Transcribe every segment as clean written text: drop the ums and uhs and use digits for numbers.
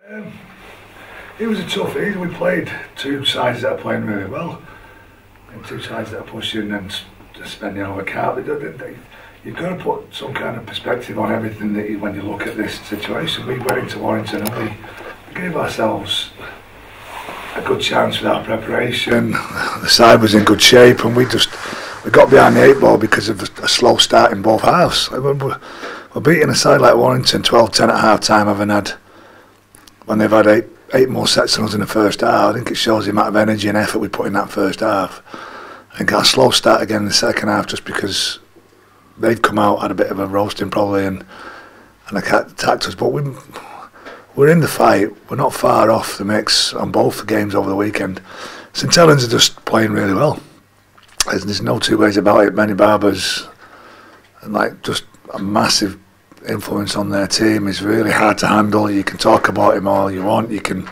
Um, it was a tough season. We played two sides that are playing really well, and two sides that are pushing and spending over cap. You've got to put some kind of perspective on everything when you look at this situation. We went into Warrington and we gave ourselves a good chance with our preparation. The side was in good shape, and we got behind the eight ball because of a slow start in both halves. We're beating a side like Warrington 12-10 at half time, when they've had eight more sets than us in the first half. I think it shows the amount of energy and effort we put in that first half. I think our slow start again in the second half, just because they'd come out, had a bit of a roasting probably, and attacked us. But we're in the fight. We're not far off the mix on both the games over the weekend. St Helens are just playing really well. There's no two ways about it. Benny Barber's just a massive influence on their team. Is really hard to handle. You can talk about him all you want, you can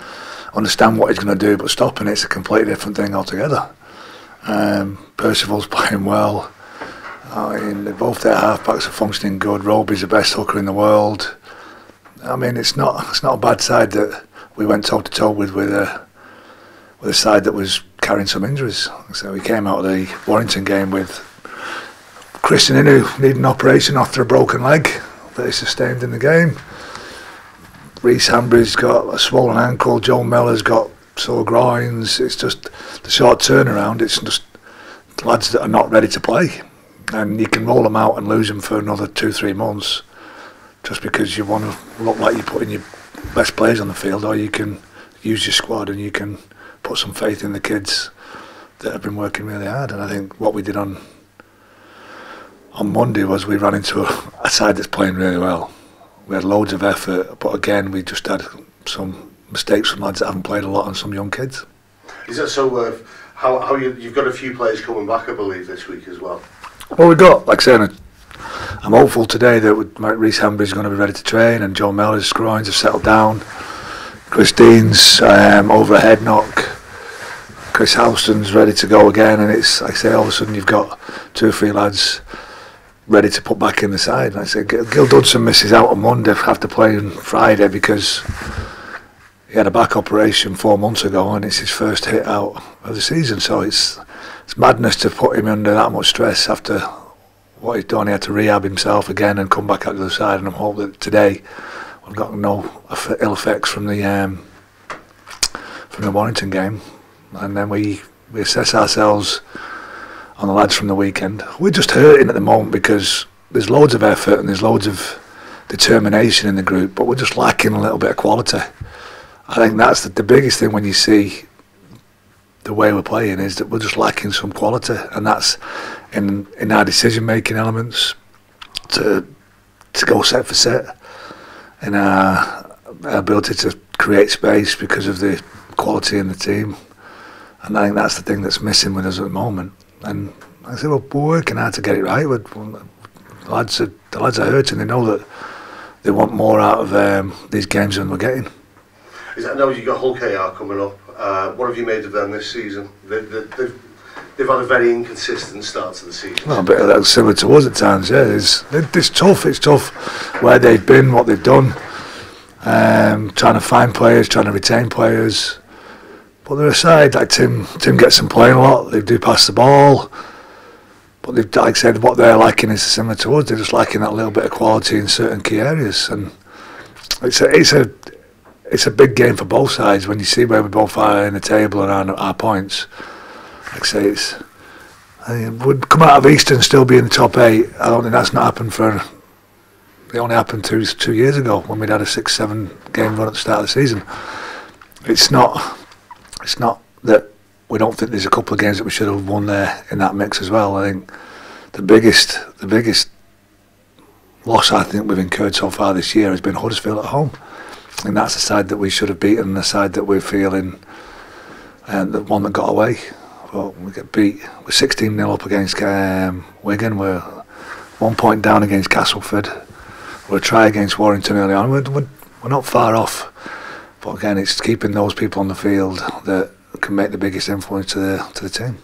understand what he's going to do, but stopping it's a completely different thing altogether. Percival's playing well. Both their halfbacks are functioning good. Roby's the best hooker in the world. I mean, it's not a bad side that we went toe to toe with a side that was carrying some injuries. So we came out of the Warrington game with Christian Inu needing an operation after a broken leg that he sustained in the game. Reece Hambry's got a swollen ankle. Joe Miller's got sore groins. It's just the short turnaround. It's just lads that are not ready to play, and you can roll them out and lose them for another 2-3 months just because you want to look like you're putting your best players on the field, or you can use your squad and you can put some faith in the kids that have been working really hard. And I think what we did on Monday was we ran into a side that's playing really well. We had loads of effort, but again we just had some mistakes from lads that haven't played a lot and some young kids. Is that so? How you've got a few players coming back, I believe, this week as well? Well, we've got, like I said, I'm hopeful today that Reece Hambry's going to be ready to train, and Joe Miller's groins have settled down. Christine's over a head knock. Chris Houston's ready to go again, and it's, like I say, all of a sudden you've got 2 or 3 lads ready to put back in the side. Like I say, Gil Dudson misses out on Monday after playing Friday because he had a back operation 4 months ago, and it's his first hit out of the season. So it's madness to put him under that much stress after what he's done. He had to rehab himself again and come back out the other side, and I'm hoping that today we've got no ill effects from the Warrington game, and then we assess ourselves on the lads from the weekend. We're just hurting at the moment because there's loads of effort and there's loads of determination in the group, but we're just lacking a little bit of quality. I think that's the biggest thing when you see the way we're playing, is that we're just lacking some quality, and that's in our decision making elements, to go set for set, in our ability to create space because of the quality in the team. And I think that's the thing that's missing with us at the moment. And like I said, we're working hard to get it right. The lads are hurting. They know that they want more out of these games than we're getting. I know you've got Hull KR coming up. What have you made of them this season? They've had a very inconsistent start to the season. Well, a bit of that similar to us at times, yeah. It's tough. It's tough where they've been, what they've done, trying to find players, trying to retain players. But they're a side like Tim gets them playing a lot. They do pass the ball, but they've, like I said, what they're lacking is similar to us. They're just lacking that little bit of quality in certain key areas, and it's a big game for both sides when you see where we both are in the table and our points. Like I say, we'd come out of Easter and still be in the top 8. I don't think that's not happened it only happened two years ago when we'd had a 6-7 game run at the start of the season. It's not that we don't think there's a couple of games that we should have won there in that mix as well. I think the biggest loss I think we've incurred so far this year has been Huddersfield at home, and that's the side that we should have beaten, the side that we're feeling, and the one that got away. Well, we get beat. We're 16-0 up against Wigan. We're 1 point down against Castleford. We're a try against Warrington early on. We're not far off. But again, it's keeping those people on the field that can make the biggest influence to the team.